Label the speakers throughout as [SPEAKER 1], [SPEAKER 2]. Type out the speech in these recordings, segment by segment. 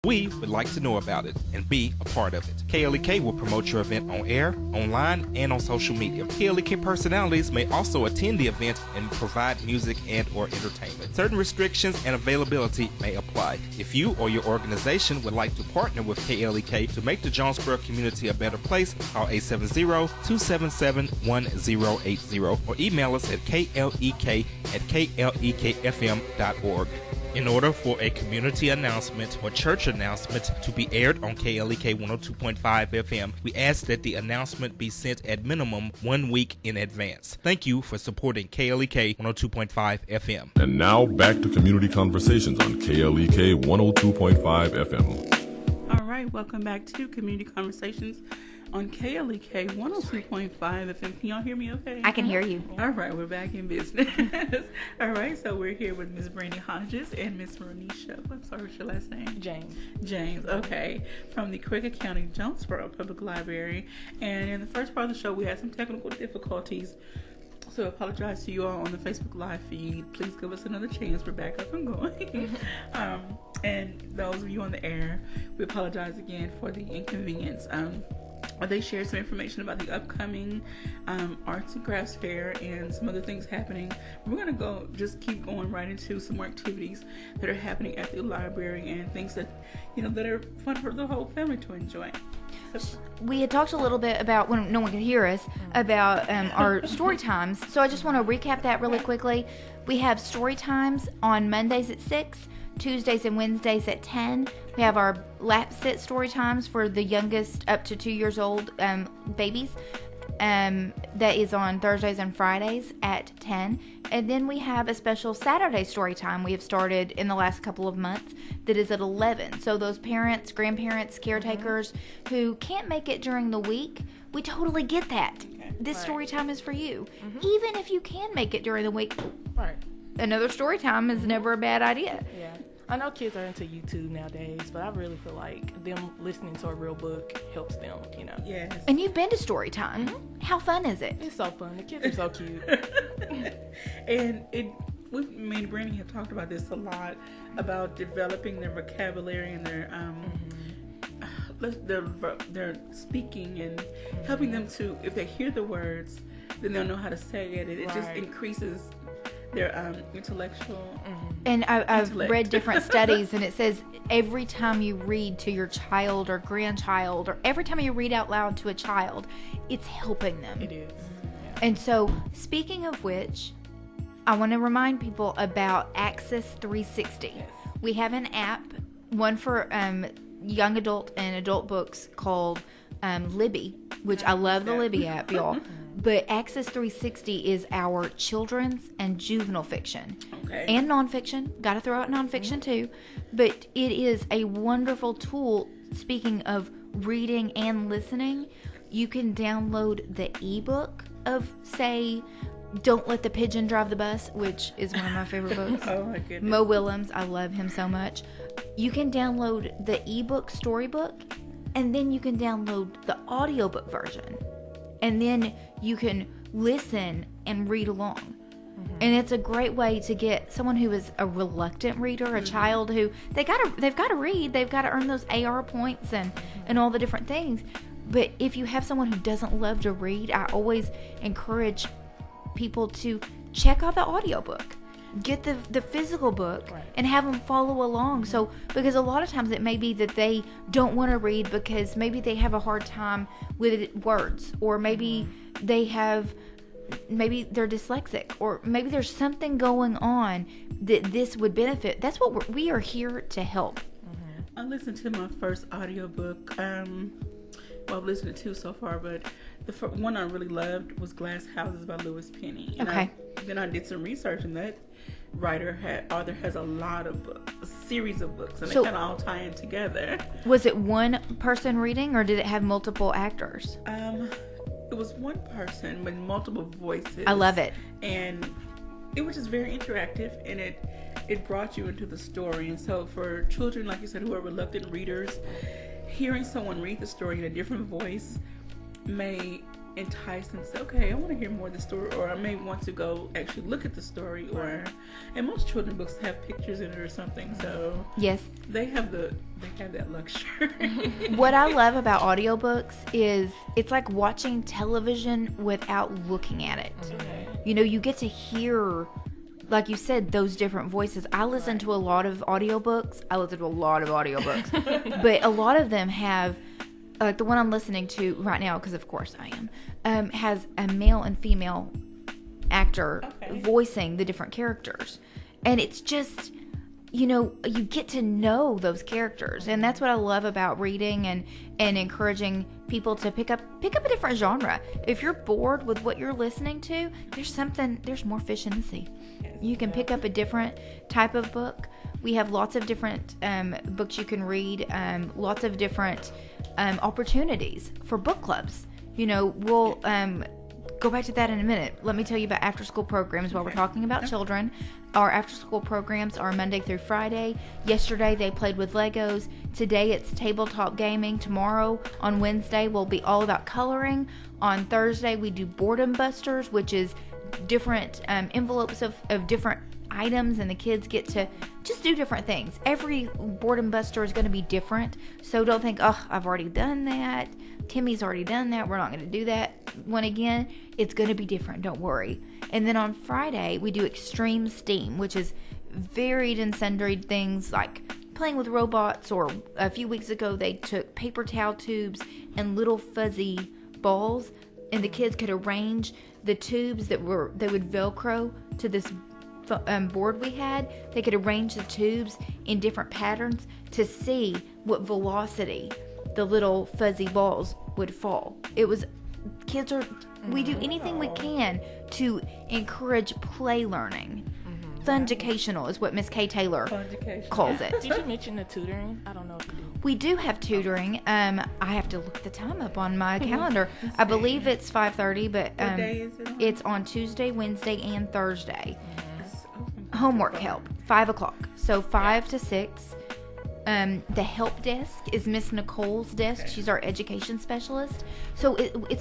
[SPEAKER 1] We would like to know about it and be a part of it. KLEK will promote your event on air, online, and on social media. KLEK personalities may also attend the event and provide music and or entertainment. Certain restrictions and availability may apply. If you or your organization would like to partner with KLEK to make the Jonesboro community a better place, call 870-277-1080 or email us at klek@klekfm.org. In order for a community announcement or church announcement to be aired on KLEK 102.5 FM, we ask that the announcement be sent at minimum 1 week in advance. Thank you for supporting KLEK 102.5 FM.
[SPEAKER 2] And now back to Community Conversations on KLEK 102.5 FM.
[SPEAKER 3] All right, welcome back to Community Conversations on KLEK 102.5 FM. Can y'all hear me okay?
[SPEAKER 4] I can hear you.
[SPEAKER 3] All right, we're back in business. All right, so we're here with Miss Brandi Hodges and Miss Ronisha. I'm sorry, what's your last name? James, okay. From the Craigor County Jonesboro Public Library. And in the first part of the show, we had some technical difficulties. So I apologize to you all on the Facebook Live feed. Please give us another chance. We're back up and going. And those of you on the air, we apologize again for the inconvenience. They shared some information about the upcoming Arts and Crafts Fair and some other things happening. We're going to just keep going right into some more activities that are happening at the library and things that, that are fun for the whole family to enjoy.
[SPEAKER 4] We had talked a little bit about, when no one could hear us, about our story times. So I just want to recap that really quickly. We have story times on Mondays at 6, Tuesdays and Wednesdays at 10. We have our lap sit story times for the youngest up to 2 years old babies. That is on Thursdays and Fridays at 10. And then we have a special Saturday story time we have started in the last couple of months that is at 11. So those parents, grandparents, caretakers who can't make it during the week, we totally get that. Okay. This story time is for you. Even if you can make it during the week.
[SPEAKER 5] Right.
[SPEAKER 4] Another story time is never a bad idea.
[SPEAKER 5] Yeah. I know kids are into YouTube nowadays, but I really feel like them listening to a real book helps them,
[SPEAKER 3] Yes.
[SPEAKER 4] And you've been to story time. How fun is it?
[SPEAKER 5] It's so fun. The kids are so cute.
[SPEAKER 3] And me and Brandi have talked about this a lot, about developing their vocabulary and their speaking and helping them to, if they hear the words, then they'll know how to say it. It just increases their intellectual
[SPEAKER 4] and I've read different studies, and it says every time you read to your child or grandchild, or every time you read out loud to a child, it's helping them.
[SPEAKER 5] It is. Yeah.
[SPEAKER 4] And so, speaking of which, I want to remind people about Access 360.
[SPEAKER 3] Yes.
[SPEAKER 4] We have an app, one for young adult and adult books called Libby, which I love the Libby app, y'all. But Access 360 is our children's and juvenile fiction.
[SPEAKER 3] Okay.
[SPEAKER 4] And nonfiction. Got to throw out nonfiction too. But it is a wonderful tool. Speaking of reading and listening, you can download the ebook of, say, Don't Let the Pigeon Drive the Bus, which is one of my favorite books.
[SPEAKER 3] Oh my goodness.
[SPEAKER 4] Mo Willems, I love him so much. You can download the ebook storybook, and then you can download the audiobook version. And then you can listen and read along. And it's a great way to get someone who is a reluctant reader, a child who they've got to read, they've got to earn those AR points and all the different things. But if you have someone who doesn't love to read, I always encourage people to check out the audiobook. Get the physical book and have them follow along. So, because a lot of times it may be that they don't want to read because maybe they have a hard time with words, or maybe they're dyslexic, or maybe there's something going on that this would benefit. That's what we are here to help.
[SPEAKER 3] I listened to my first audiobook. I've listened to two so far, but the one I really loved was Glass Houses by Lewis Penny. And then I did some research, and that author has a lot of books, a series of books, and they kind of all tie in together.
[SPEAKER 4] Was it one person reading, or did it have multiple actors?
[SPEAKER 3] It was one person with multiple voices.
[SPEAKER 4] I love it.
[SPEAKER 3] And it was just very interactive, and it brought you into the story. And so for children, like you said, who are reluctant readers, hearing someone read the story in a different voice may entice them to say, okay, I want to hear more of the story, or I may want to go actually look at the story, or, and most children books have pictures in it or something, so
[SPEAKER 4] Yes.
[SPEAKER 3] they have that luxury.
[SPEAKER 4] What I love about audiobooks is it's like watching television without looking at it. You know, you get to hear, like you said, those different voices. I listen to a lot of audiobooks. But a lot of them have, like the one I'm listening to right now, because of course I am, has a male and female actor voicing the different characters. And it's just, you know, you get to know those characters. And that's what I love about reading and encouraging people to pick up a different genre. If you're bored with what you're listening to, there's more fish in the sea. You can pick up a different type of book. We have lots of different books you can read, lots of different opportunities for book clubs. You know, we'll go back to that in a minute. Let me tell you about after-school programs while we're talking about children. Our after-school programs are Monday through Friday. Yesterday, they played with Legos. Today, it's tabletop gaming. Tomorrow, on Wednesday, will be all about coloring. On Thursday, we do boredom busters, which is different envelopes of different items, and the kids get to just do different things. Every boredom buster is going to be different, so don't think, oh, I've already done that. Timmy's already done that. We're not going to do that one again. It's going to be different. Don't worry. And then on Friday, we do extreme STEAM, which is varied and sundry things like playing with robots, or a few weeks ago, they took paper towel tubes and little fuzzy balls, and the kids could arrange the tubes they would Velcro to this board we had. They could arrange the tubes in different patterns to see what velocity the little fuzzy balls would fall. We do anything we can to encourage play learning. Funducational is what Miss Kay Taylor calls it.
[SPEAKER 5] Did you mention the tutoring? I don't know if you did.
[SPEAKER 4] We do have tutoring. I have to look the time up on my calendar. I believe it's 5:30, but
[SPEAKER 3] What day is it on?
[SPEAKER 4] it's on Tuesday, Wednesday, and Thursday. Homework help, 5 o'clock. So 5 to 6. The help desk is Miss Nicole's desk. She's our education specialist. So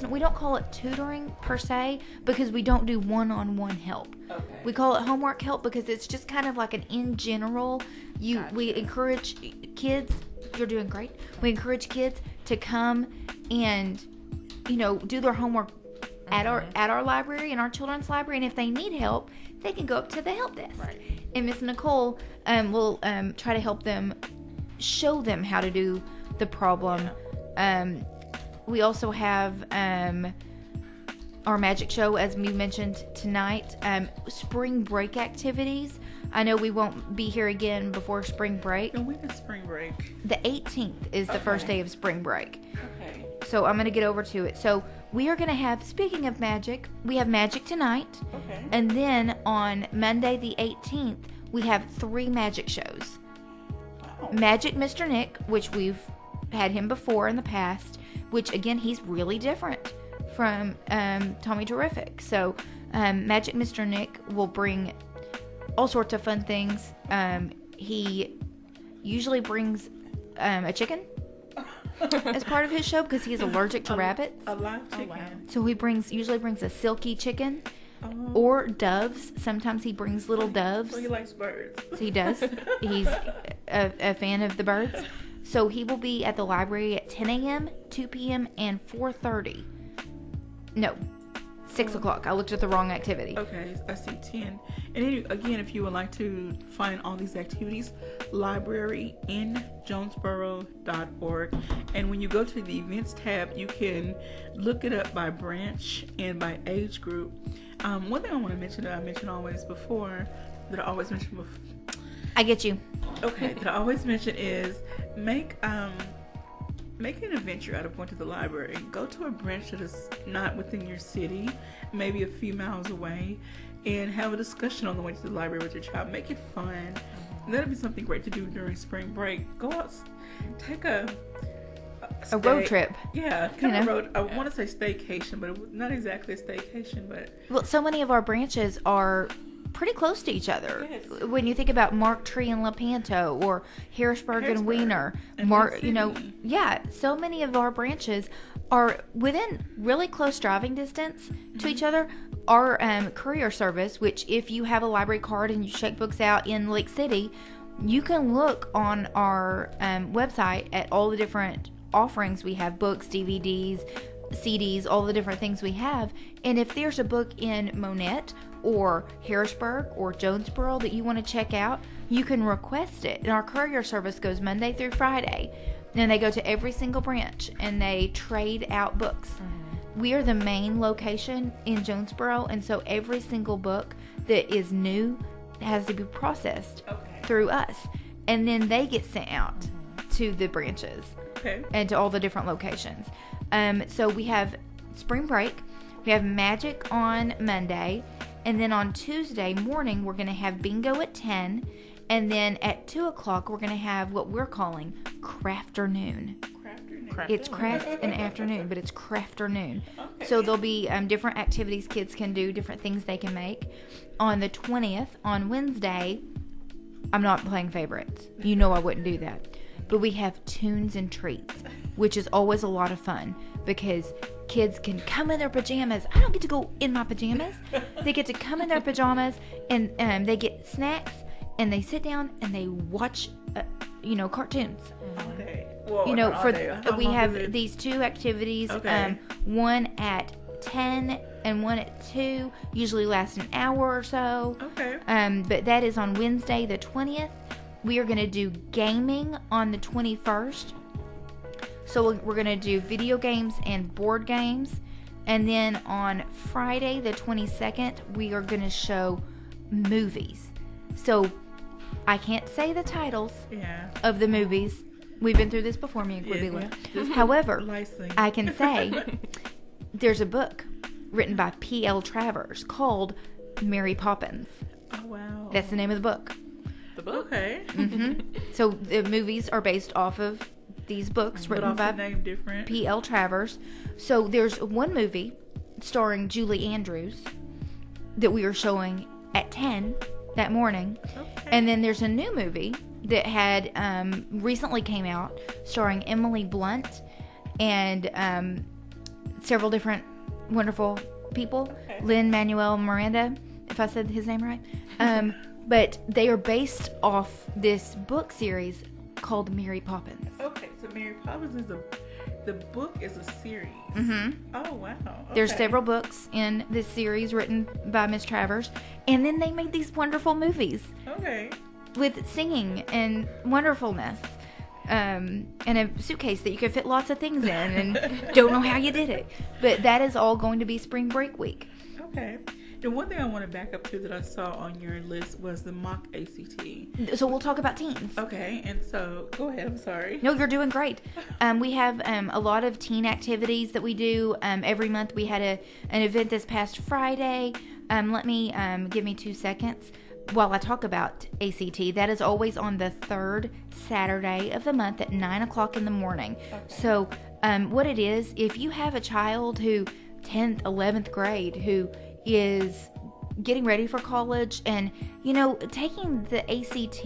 [SPEAKER 4] we don't call it tutoring per se, because we don't do one-on-one help.
[SPEAKER 3] Okay.
[SPEAKER 4] We call it homework help because it's just kind of like an in general. We encourage kids. You're doing great. We encourage kids to come and, you know, do their homework at our library, in our children's library, and if they need help, they can go up to the help desk.
[SPEAKER 5] Right.
[SPEAKER 4] And Miss Nicole will try to help them, show them how to do the problem. We also have our magic show, as we mentioned tonight. Spring break activities. I know we won't be here again before spring break.
[SPEAKER 3] And when is spring break?
[SPEAKER 4] The 18th is the first day of spring break.
[SPEAKER 3] Okay.
[SPEAKER 4] So I'm going to get over to it. So we are going to have, speaking of magic, we have magic tonight.
[SPEAKER 3] Okay.
[SPEAKER 4] And then on Monday the 18th, we have 3 magic shows.
[SPEAKER 3] Wow.
[SPEAKER 4] Magic Mr. Nick, which we've had him before in the past, which again, he's really different from Tommy Terrific. So Magic Mr. Nick will bring all sorts of fun things. He usually brings a chicken as part of his show because he is allergic to rabbits.
[SPEAKER 3] A live chicken.
[SPEAKER 5] wow.
[SPEAKER 4] So he usually brings a silky chicken
[SPEAKER 3] Oh.
[SPEAKER 4] or doves. Sometimes he brings little doves.
[SPEAKER 3] So he likes birds.
[SPEAKER 4] He does. He's a fan of the birds. So he will be at the library at 10 a.m., 2 p.m., and 4:30. No, 6 o'clock. I looked at the wrong activity.
[SPEAKER 3] Okay, I see 10. And again, if you would like to find all these activities, libraryinjonesboro.org. And when you go to the events tab, you can look it up by branch and by age group. One thing I want to mention that I mentioned always before, that I always mention before.
[SPEAKER 4] I get you.
[SPEAKER 3] Okay, that I always mention is make an adventure out of going to the library. Go to a branch that is not within your city, maybe a few miles away, and have a discussion on the way to the library with your child. Make it fun. That'll be something great to do during spring break. Go out, take a
[SPEAKER 4] road trip.
[SPEAKER 3] Yeah, kind
[SPEAKER 4] You
[SPEAKER 3] of
[SPEAKER 4] know?
[SPEAKER 3] road. I want to say staycation, but not exactly a staycation. But
[SPEAKER 4] Well, so many of our branches are pretty close to each other.
[SPEAKER 3] Yes.
[SPEAKER 4] When you think about Mark Tree and Lepanto, or Harrisburg and Wiener,
[SPEAKER 3] and
[SPEAKER 4] so many of our branches are within really close driving distance to each other. Our courier service, which if you have a library card and you check books out in Lake City, you can look on our website at all the different offerings we have: books, DVDs, CDs, all the different things we have. And if there's a book in Monette or Harrisburg or Jonesboro that you want to check out, you can request it. And our courier service goes Monday through Friday. And they go to every single branch and they trade out books. We are the main location in Jonesboro, and so every single book that is new has to be processed through us. And then they get sent out to the branches and to all the different locations. So we have spring break, we have magic on Monday, and then on Tuesday morning we're going to have bingo at 10, and then at 2 o'clock we're going to have what we're calling crafternoon. It's craft and afternoon, but it's crafternoon. So there'll be different activities kids can do, different things they can make. On the 20th, on Wednesday, I'm not playing favorites. You know I wouldn't do that. But we have tunes and treats, which is always a lot of fun because kids can come in their pajamas. I don't get to go in my pajamas. They get to come in their pajamas, and they get snacks, and they sit down and they watch, cartoons.
[SPEAKER 3] Well,
[SPEAKER 4] we have these two activities. One at 10 and one at 2. Usually lasts an hour or so. But that is on Wednesday the 20th. We are going to do gaming on the 21st. So we're going to do video games and board games. And then on Friday the 22nd, we are going to show movies. So I can't say the titles of the movies. We've been through this before, me and Cordelia. However, I can say there's a book written by P.L. Travers called Mary Poppins.
[SPEAKER 3] Oh, wow.
[SPEAKER 4] That's the name of the book.
[SPEAKER 5] The book?
[SPEAKER 3] Okay.
[SPEAKER 4] So the movies are based off of these books written by P.L. Travers. So there's one movie starring Julie Andrews that we are showing at 10 that morning. And then there's a new movie that had recently came out starring Emily Blunt and several different wonderful people. Lin-Manuel Miranda, if I said his name right. But they are based off this book series called Mary Poppins.
[SPEAKER 3] Okay, so Mary Poppins is the book is a series. Oh, wow.
[SPEAKER 4] There's several books in this series written by Miss Travers. And then they made these wonderful movies. With singing and wonderfulness. And a suitcase that you can fit lots of things in and don't know how you did it. But that is all going to be spring break week.
[SPEAKER 3] And one thing I want to back up to that I saw on your list was the mock ACT.
[SPEAKER 4] So we'll talk about teens.
[SPEAKER 3] And so go ahead. I'm sorry.
[SPEAKER 4] No, you're doing great. We have a lot of teen activities that we do every month. We had an event this past Friday. Give me 2 seconds while I talk about ACT. That is always on the third Saturday of the month at 9 o'clock in the morning. So what it is, if you have a child who 10th, 11th grade who is getting ready for college and, taking the ACT,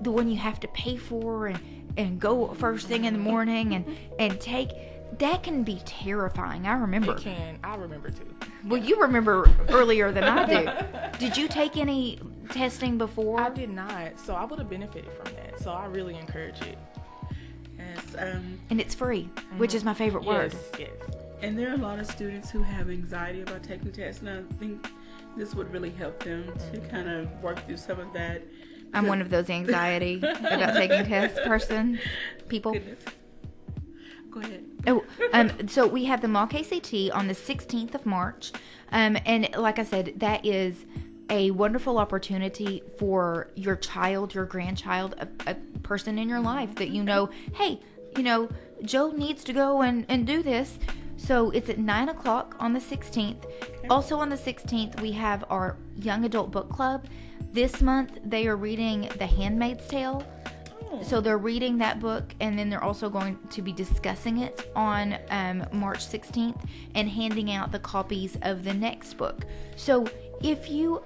[SPEAKER 4] the one you have to pay for and go first thing in the morning and take, that can be terrifying. I remember.
[SPEAKER 5] It can. I remember too.
[SPEAKER 4] Well, you remember earlier than I do. Did you take any testing before?
[SPEAKER 5] I did not, so I would have benefited from that. So I really encourage it.
[SPEAKER 4] And it's free, which is my favorite word.
[SPEAKER 5] Yes.
[SPEAKER 3] And there are a lot of students who have anxiety about taking tests, and I think this would really help them to kind of work through some of that.
[SPEAKER 4] I'm one of those anxiety about taking tests people.
[SPEAKER 3] Goodness. Go ahead.
[SPEAKER 4] So we have the mock ACT on the 16th of March. And like I said, that is a wonderful opportunity for your child, your grandchild, a person in your life that hey, Joe needs to go and do this. So it's at 9 o'clock on the 16th. Also on the 16th, we have our Young Adult Book Club. This month, they are reading The Handmaid's Tale. So they're reading that book, and then they're also going to be discussing it on March 16th and handing out the copies of the next book. So if you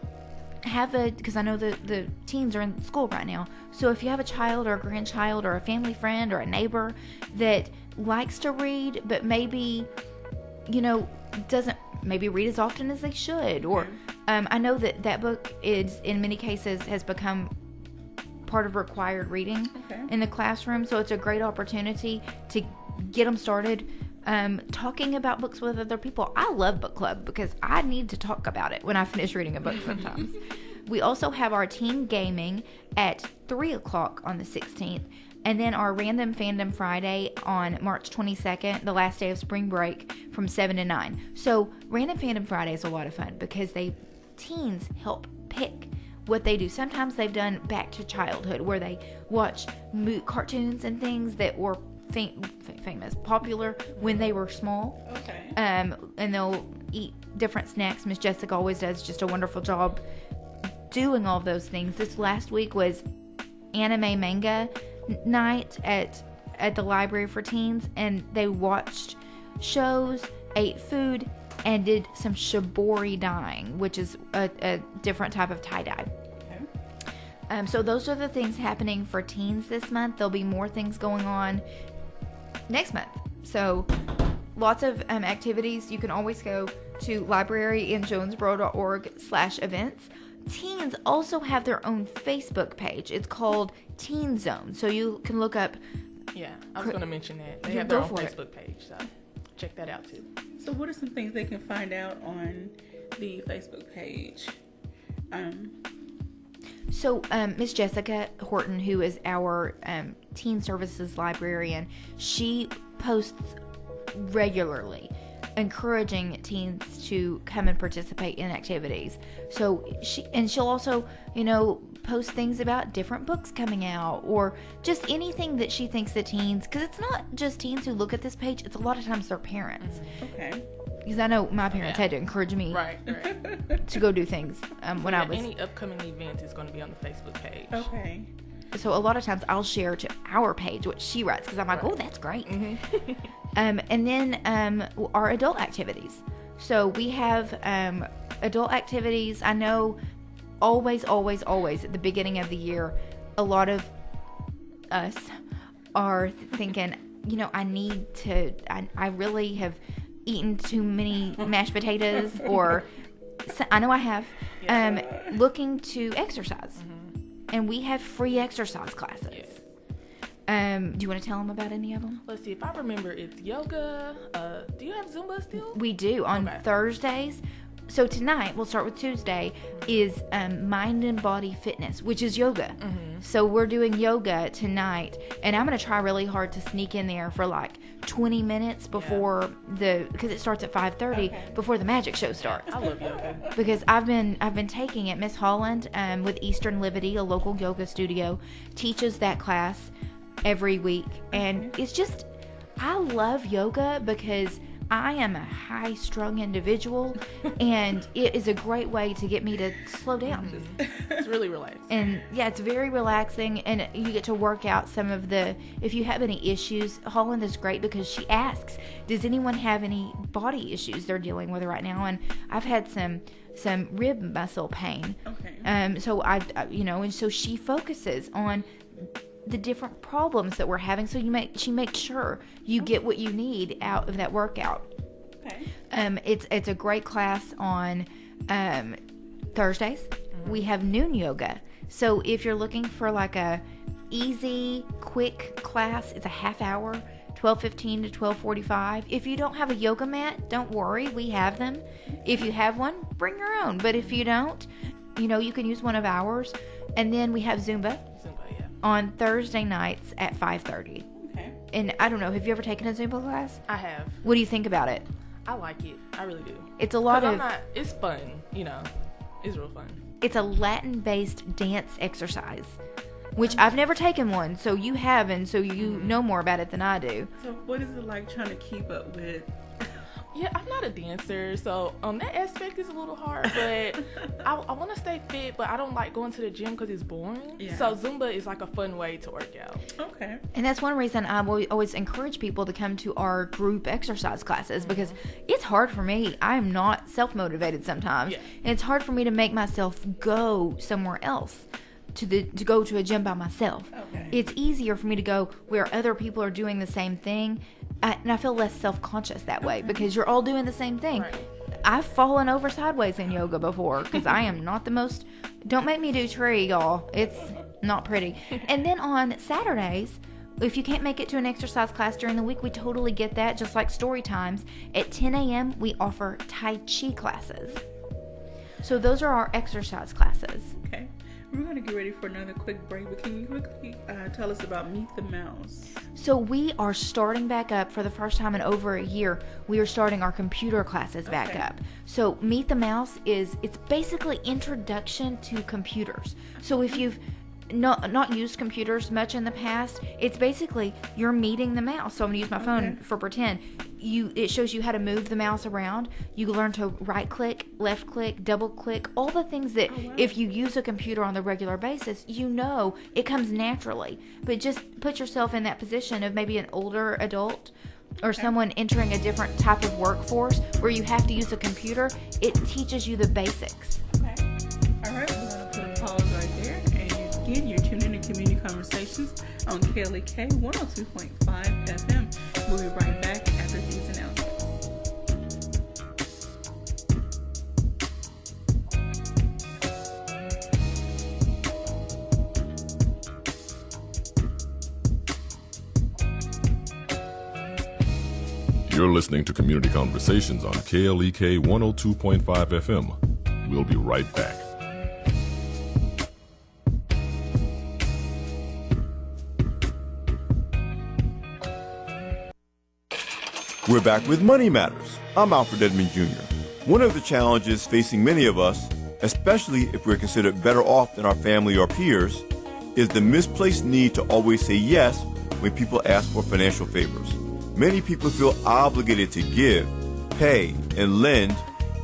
[SPEAKER 4] because I know the teens are in school right now. So if you have a child or a grandchild or a family friend or a neighbor that likes to read, but maybe, doesn't maybe read as often as they should, or I know that book is in many cases has become part of required reading in the classroom. So it's a great opportunity to get them started talking about books with other people. I love book club because I need to talk about it when I finish reading a book sometimes. We also have our teen gaming at 3 o'clock on the 16th. And then our Random Fandom Friday on March 22nd, the last day of spring break, from 7 to 9. So Random Fandom Friday is a lot of fun because teens help pick what they do. Sometimes they've done back to childhood where they watch cartoons and things that were famous, popular when they were small.
[SPEAKER 3] Okay.
[SPEAKER 4] And they'll eat different snacks. Miss Jessica always does just a wonderful job doing all of those things. This last week was anime manga night at the library for teens, and they watched shows, ate food, and did some shibori dyeing, which is a different type of tie-dye.
[SPEAKER 3] Okay.
[SPEAKER 4] So those are the things happening for teens this month. There'll be more things going on next month. So lots of activities. You can always go to libraryinjonesboro.org/events. Teens also have their own Facebook page. It's called Teen Zone. So you can look up.
[SPEAKER 5] Yeah, I was going to mention that. They have their own Facebook page, so check that out too.
[SPEAKER 3] So what are some things they can find out on the Facebook page?
[SPEAKER 4] So Miss Jessica Horton, who is our teen services librarian, she posts regularly encouraging teens to come and participate in activities. So she'll also, post things about different books coming out or just anything that she thinks the teens, because it's not just teens who look at this page, it's a lot of times their parents.
[SPEAKER 3] Okay.
[SPEAKER 4] Because I know my parents had to encourage me to go do things when I was...
[SPEAKER 5] Any upcoming event is going to be on the Facebook page.
[SPEAKER 3] Okay.
[SPEAKER 4] So a lot of times I'll share to our page what she writes because I'm like, oh, that's great.
[SPEAKER 5] Mm-hmm.
[SPEAKER 4] And then our adult activities. So we have adult activities. I know always at the beginning of the year, a lot of us are thinking, I really have eaten too many mashed potatoes, or I know I have, looking to exercise. Mm-hmm. And we have free exercise classes.
[SPEAKER 5] Yes.
[SPEAKER 4] Do you want to tell them about any of them?
[SPEAKER 5] Let's see. If I remember, it's yoga. Do you have Zumba still?
[SPEAKER 4] We do on Thursdays. So tonight, we'll start with Tuesday, is mind and body fitness, which is yoga. Mm-hmm. So we're doing yoga tonight, and I'm going to try really hard to sneak in there for like 20 minutes before because it starts at 5:30 before the magic show starts.
[SPEAKER 5] I love yoga
[SPEAKER 4] because I've been taking it. Miss Holland with Eastern Liberty, a local yoga studio, teaches that class every week, and it's just, I love yoga because I am a high-strung individual, and it is a great way to get me to slow down.
[SPEAKER 5] Mm-hmm. It's really relaxing.
[SPEAKER 4] And yeah, it's very relaxing, and you get to work out some of the, if you have any issues, Holland is great because she asks, does anyone have any body issues they're dealing with right now? And I've had some rib muscle pain.
[SPEAKER 3] Okay.
[SPEAKER 4] So and so she focuses on the different problems that we're having, so she makes sure you get what you need out of that workout.
[SPEAKER 3] Okay.
[SPEAKER 4] It's a great class on Thursdays. Mm-hmm. We have noon yoga. So if you're looking for like a easy, quick class, it's a half hour, 12:15 to 12:45. If you don't have a yoga mat, don't worry, we have them. If you have one, bring your own. But if you don't, you can use one of ours. And then we have Zumba. On Thursday nights at 5:30.
[SPEAKER 3] Okay.
[SPEAKER 4] And I don't know, have you ever taken a Zumba class?
[SPEAKER 5] I have.
[SPEAKER 4] What do you think about it?
[SPEAKER 5] I like it. I really do.
[SPEAKER 4] It's a lot of...
[SPEAKER 5] It's fun, It's real fun.
[SPEAKER 4] It's a Latin-based dance exercise, which I've never taken one, so you have, and so you know more about it than I do.
[SPEAKER 3] So what is it like trying to keep up with
[SPEAKER 5] Yeah, I'm not a dancer, so that aspect is a little hard, but I want to stay fit, but I don't like going to the gym because it's boring. Yeah. So Zumba is like a fun way to work out.
[SPEAKER 3] Okay.
[SPEAKER 4] And that's one reason I always encourage people to come to our group exercise classes, because it's hard for me. I'm not self-motivated sometimes. Yeah. And it's hard for me to make myself go somewhere else. To go to a gym by myself. Okay. It's easier for me to go where other people are doing the same thing, and I feel less self-conscious that way because you're all doing the same thing. Right. I've fallen over sideways in yoga before because I am not the most. Don't make me do tree, y'all. It's not pretty. And then on Saturdays, if you can't make it to an exercise class during the week, we totally get that. Just like story times at 10 a.m., we offer Tai Chi classes. So those are our exercise classes.
[SPEAKER 3] Okay. We're going to get ready for another quick break, but can you quickly tell us about Meet the Mouse?
[SPEAKER 4] So we are starting back up for the first time in over a year. We are starting our computer classes back up. So Meet the Mouse it's basically introduction to computers. So if you've not used computers much in the past, it's basically you're meeting the mouse. So I'm going to use my phone for pretend. It shows you how to move the mouse around. You learn to right click, left click, double click, all the things that if you use a computer on the regular basis, it comes naturally. But just put yourself in that position of maybe an older adult or someone entering a different type of workforce where you have to use a computer. It teaches you the basics.
[SPEAKER 3] Okay. All right. We're going to put a pause right there. And again, you're tuned in to Community Conversations on KLEK 102.5 FM. We'll be right back after these announcements.
[SPEAKER 2] You're listening to Community Conversations on KLEK 102.5 FM. We'll be right back.
[SPEAKER 6] We're back with Money Matters. I'm Alfred Edmond Jr. One of the challenges facing many of us, especially if we're considered better off than our family or peers, is the misplaced need to always say yes when people ask for financial favors. Many people feel obligated to give, pay, and lend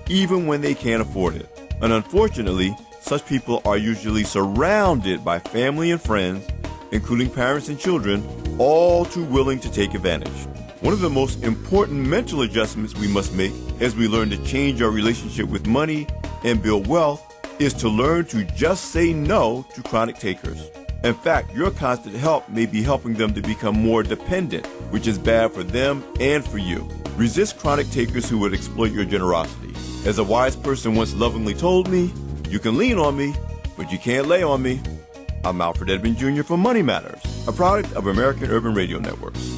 [SPEAKER 6] even when they can't afford it. And unfortunately, such people are usually surrounded by family and friends, including parents and children, all too willing to take advantage. One of the most important mental adjustments we must make as we learn to change our relationship with money and build wealth is to learn to just say no to chronic takers. In fact, your constant help may be helping them to become more dependent, which is bad for them and for you. Resist chronic takers who would exploit your generosity. As a wise person once lovingly told me, you can lean on me, but you can't lay on me. I'm Alfred Edmond Jr. for Money Matters, a product of American Urban Radio Networks.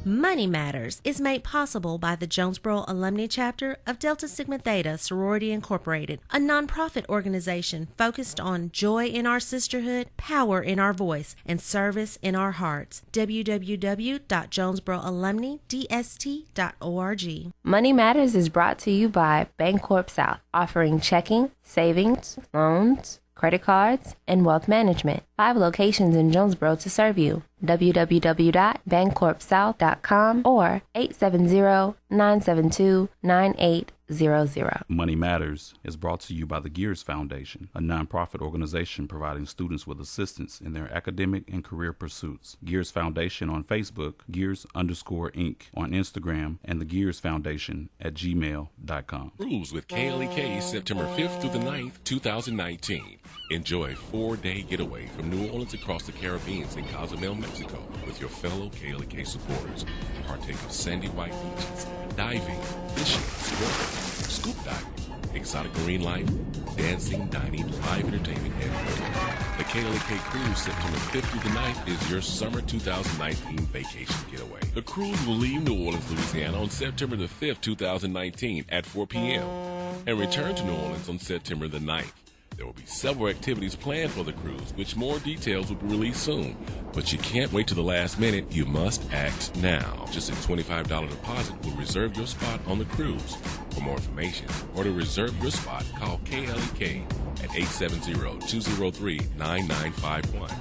[SPEAKER 7] Money Matters is made possible by the Jonesboro Alumni Chapter of Delta Sigma Theta Sorority Incorporated, a nonprofit organization focused on joy in our sisterhood, power in our voice, and service in our hearts. www.jonesboroalumnidst.org.
[SPEAKER 8] Money Matters is brought to you by Bancorp South, offering checking, savings, loans, credit cards, and wealth management. 5 locations in Jonesboro to serve you. www.bancorpsouth.com or 870-972-9800.
[SPEAKER 9] Money Matters is brought to you by the Gears Foundation, a nonprofit organization providing students with assistance in their academic and career pursuits. Gears Foundation on Facebook, Gears_Inc. on Instagram, and the Gears Foundation at gmail.com.
[SPEAKER 10] Cruise with KLEK September 5th through the 9th, 2019. Enjoy a 4-day getaway from New Orleans across the Caribbean in Cozumel, Mexico with your fellow KLEK supporters. Partake of sandy white beaches, diving, fishing, swimming, scuba diving, exotic marine life, dancing, dining, live entertainment, and more. The KLEK Cruise September 5th through the 9th is your summer 2019 vacation getaway. The cruise will leave New Orleans, Louisiana on September the 5th, 2019 at 4 p.m. and return to New Orleans on September the 9th. There will be several activities planned for the cruise, which more details will be released soon. But you can't wait till the last minute. You must act now. Just a $25 deposit will reserve your spot on the cruise. For more information or to reserve your spot, call KLEK at 870-203-9951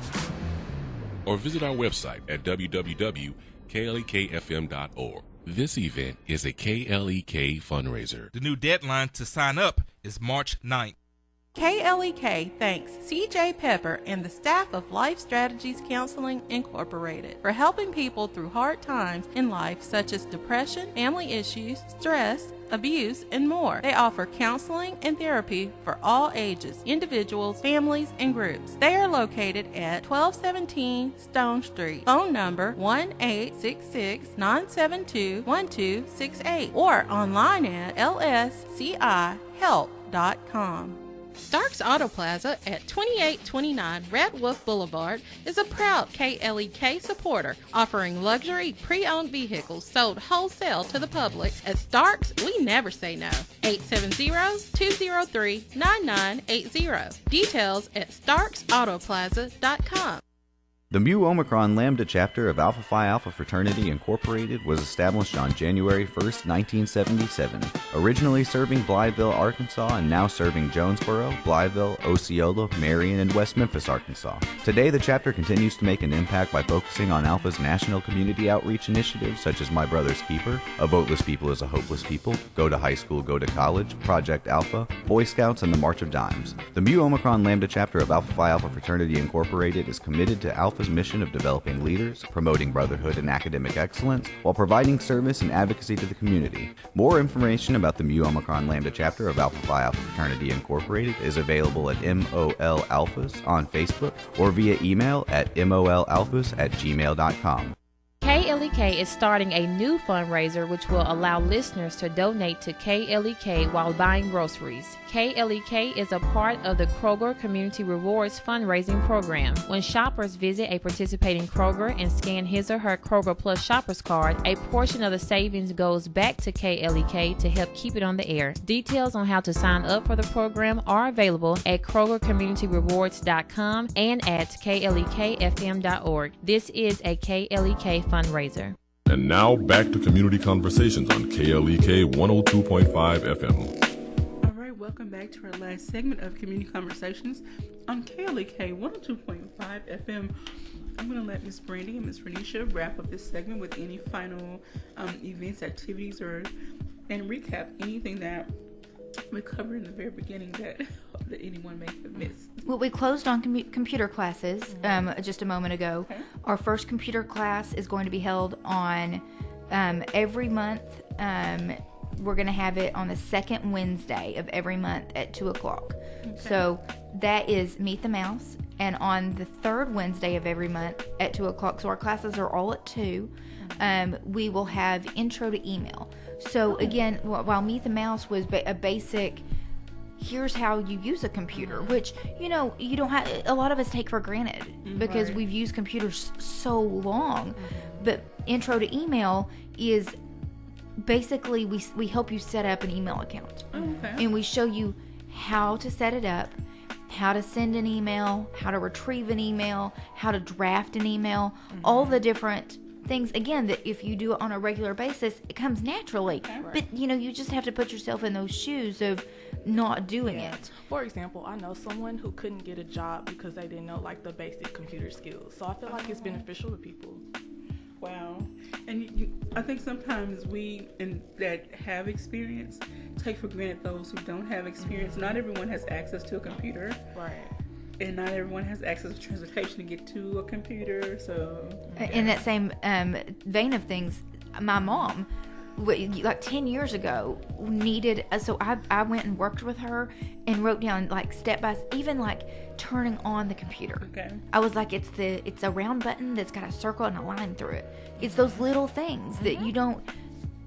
[SPEAKER 10] or visit our website at www.klekfm.org. This event is a KLEK fundraiser.
[SPEAKER 1] The new deadline to sign up is March 9th.
[SPEAKER 11] KLEK thanks CJ Pepper and the staff of Life Strategies Counseling Incorporated for helping people through hard times in life such as depression, family issues, stress, abuse, and more. They offer counseling and therapy for all ages, individuals, families, and groups. They are located at 1217 Stone Street. Phone number 1-866-972-1268 or online at lscihelp.com. Stark's Auto Plaza at 2829 Red Wolf Boulevard is a proud KLEK supporter, offering luxury pre-owned vehicles sold wholesale to the public. At Stark's, we never say no. 870-203-9980. Details at starksautoplaza.com.
[SPEAKER 12] The Mu Omicron Lambda chapter of Alpha Phi Alpha Fraternity Incorporated was established on January 1st, 1977, originally serving Blytheville, Arkansas, and now serving Jonesboro, Blytheville, Osceola, Marion, and West Memphis, Arkansas. Today, the chapter continues to make an impact by focusing on Alpha's national community outreach initiatives such as My Brother's Keeper, A Voteless People is a Hopeless People, Go to High School, Go to College, Project Alpha, Boy Scouts, and the March of Dimes. The Mu Omicron Lambda chapter of Alpha Phi Alpha Fraternity Incorporated is committed to Alpha's mission of developing leaders, promoting brotherhood and academic excellence, while providing service and advocacy to the community. More information about the Mu Omicron Lambda chapter of Alpha Phi Alpha Fraternity Incorporated is available at MOL Alphas on Facebook or via email at molalphas@gmail.com.
[SPEAKER 8] KLEK is starting a new fundraiser which will allow listeners to donate to KLEK while buying groceries. KLEK is a part of the Kroger Community Rewards fundraising program. When shoppers visit a participating Kroger and scan his or her Kroger Plus Shoppers card, a portion of the savings goes back to KLEK to help keep it on the air. Details on how to sign up for the program are available at KrogerCommunityRewards.com and at KLEKFM.org. This is a KLEK fundraiser.
[SPEAKER 2] And now back to Community Conversations on KLEK 102.5 FM.
[SPEAKER 3] Welcome back to our last segment of Community Conversations on KLEK 102.5 FM. I'm going to let Miss Brandi and Miss Renisha wrap up this segment with any final events, activities, and recap anything that we covered in the very beginning that anyone may have missed.
[SPEAKER 4] Well, we closed on computer classes just a moment ago. Okay. Our first computer class is going to be held on every month. We're going to have it on the second Wednesday of every month at 2 o'clock. Okay. So that is Meet the Mouse. And on the third Wednesday of every month at 2 o'clock, so our classes are all at 2, we will have Intro to Email. So again, while Meet the Mouse was a basic, here's how you use a computer, which, you don't have, a lot of us take for granted because we've used computers so long. But Intro to Email is basically we help you set up an email account. And we show you how to set it up, how to send an email, how to retrieve an email, how to draft an email, all the different things, again, that if you do it on a regular basis, it comes naturally. But you just have to put yourself in those shoes of not doing it.
[SPEAKER 5] For example, I know someone who couldn't get a job because they didn't know like the basic computer skills, so I feel like it's beneficial to people.
[SPEAKER 3] Wow. And I think sometimes we that have experience take for granted those who don't have experience. Not everyone has access to a computer.
[SPEAKER 5] Right.
[SPEAKER 3] And not everyone has access to transportation to get to a computer. So
[SPEAKER 4] in that same vein of things, my mom, like 10 years ago, needed, so I went and worked with her and wrote down like step by step, even like turning on the computer. Okay. I was like, it's a round button that's got a circle and a line through it. It's those little things that you don't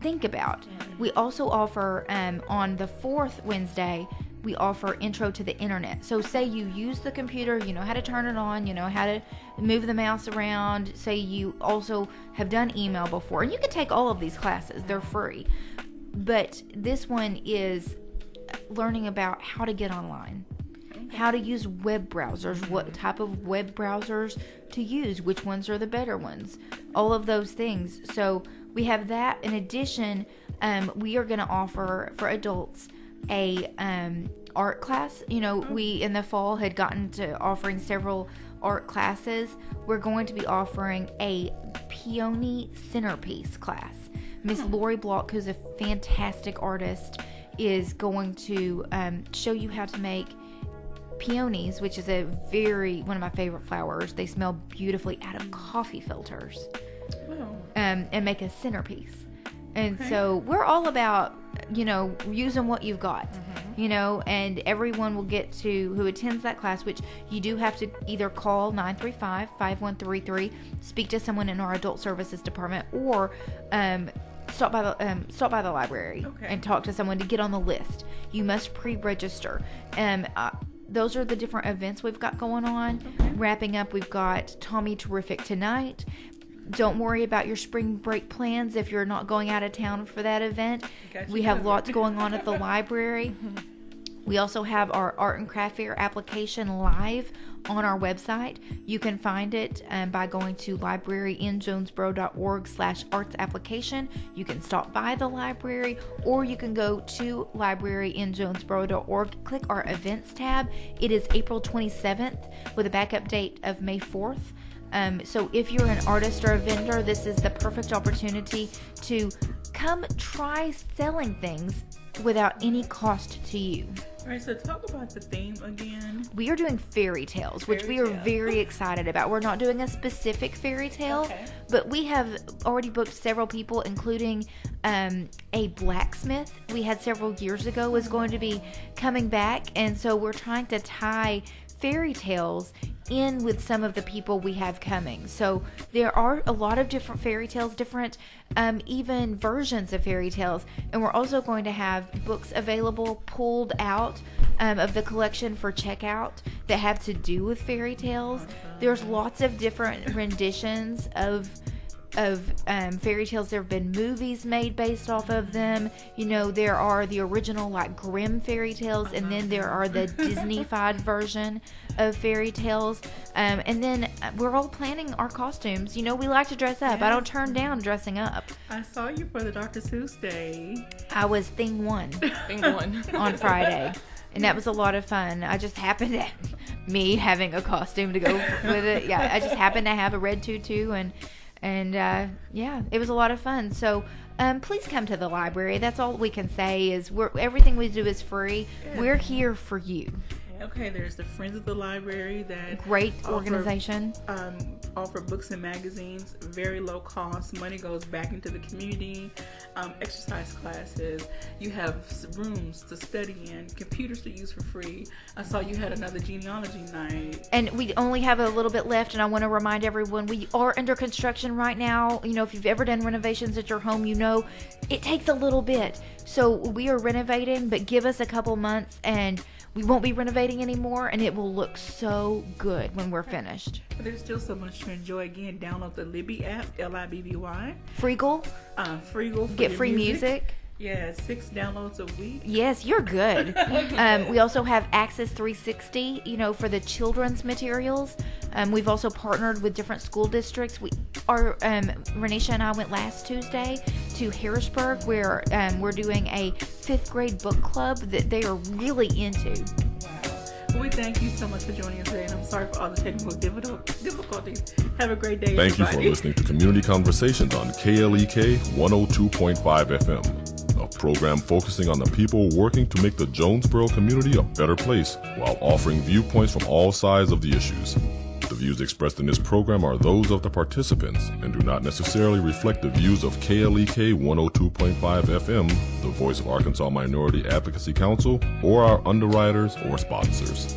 [SPEAKER 4] think about. We also offer on the fourth Wednesday, we offer Intro to the Internet. So say you use the computer, you know how to turn it on, you know how to move the mouse around. Say you also have done email before. You can take all of these classes. They're free. But this one is learning about how to get online, how to use web browsers, what type of web browsers to use, which ones are the better ones, all of those things. So we have that. In addition, we are going to offer for adults a art class. We in the fall had gotten to offering several art classes. We're going to be offering a peony centerpiece class. Miss Lori Block, who's a fantastic artist, is going to show you how to make peonies, which is one of my favorite flowers. They smell beautifully out of coffee filters. And make a centerpiece. And so we're all about, using what you've got, and everyone will get to, who attends that class, which you do have to either call 935-5133, speak to someone in our adult services department, or stop by the library and talk to someone to get on the list. You must pre-register. Those are the different events we've got going on. Wrapping up, we've got Tommy Terrific tonight. Don't worry about your spring break plans if you're not going out of town for that event. We have lots going on at the library. We also have our art and craft fair application live on our website. You can find it by going to libraryinjonesboro.org/arts-application. You can stop by the library, or you can go to libraryinjonesboro.org, click our events tab. It is April 27th with a backup date of May 4th. So if you're an artist or a vendor, this is the perfect opportunity to come try selling things without any cost to you.
[SPEAKER 3] All right, so talk about the theme again.
[SPEAKER 4] We are doing fairy tales, which we are very excited about. We're not doing a specific fairy tale, but we have already booked several people, including a blacksmith we had several years ago was going to be coming back, and so we're trying to tie fairy tales in with some of the people we have coming. So there are a lot of different fairy tales, different even versions of fairy tales, and we're also going to have books available pulled out of the collection for checkout that have to do with fairy tales. There's lots of different renditions of fairy tales. There have been movies made based off of them. There are the original Grimm fairy tales, and then there are the Disney-fied version of fairy tales. And then we're all planning our costumes. We like to dress up. I don't turn down dressing up.
[SPEAKER 3] I saw you for the Dr. Seuss Day.
[SPEAKER 4] I was thing one on Friday. And that was a lot of fun. I just happened to, me having a costume to go with it. Yeah, I just happened to have a red tutu, and it was a lot of fun. So please come to the library. That's all we can say is everything we do is free. We're here for you.
[SPEAKER 3] Okay, there's the Friends of the Library that
[SPEAKER 4] great organization.
[SPEAKER 3] Offer books and magazines, very low cost. Money goes back into the community. Exercise classes. You have rooms to study in, computers to use for free. I saw you had another genealogy night.
[SPEAKER 4] And we only have a little bit left, and I want to remind everyone we are under construction right now. If you've ever done renovations at your home, it takes a little bit. So we are renovating, but give us a couple months and we won't be renovating anymore, and it will look so good when we're finished.
[SPEAKER 3] But there's still so much to enjoy. Again, download the Libby app, Libby.
[SPEAKER 4] Freegal.
[SPEAKER 3] Freegal.
[SPEAKER 4] Get free music.
[SPEAKER 3] Yeah, 6 downloads a week.
[SPEAKER 4] Yes, you're good. We also have Access 360, for the children's materials. We've also partnered with different school districts. Renisha and I went last Tuesday to Harrisburg, where we're doing a 5th grade book club that they are really into.
[SPEAKER 3] Well, we thank you so much for joining us today, and I'm sorry for all the technical difficulties. Have a great day,
[SPEAKER 2] Thank
[SPEAKER 3] everybody.
[SPEAKER 2] you for listening to Community Conversations on KLEK 102.5 FM. A program focusing on the people working to make the Jonesboro community a better place while offering viewpoints from all sides of the issues. The views expressed in this program are those of the participants and do not necessarily reflect the views of KLEK 102.5 FM, the voice of Arkansas Minority Advocacy Council, or our underwriters or sponsors.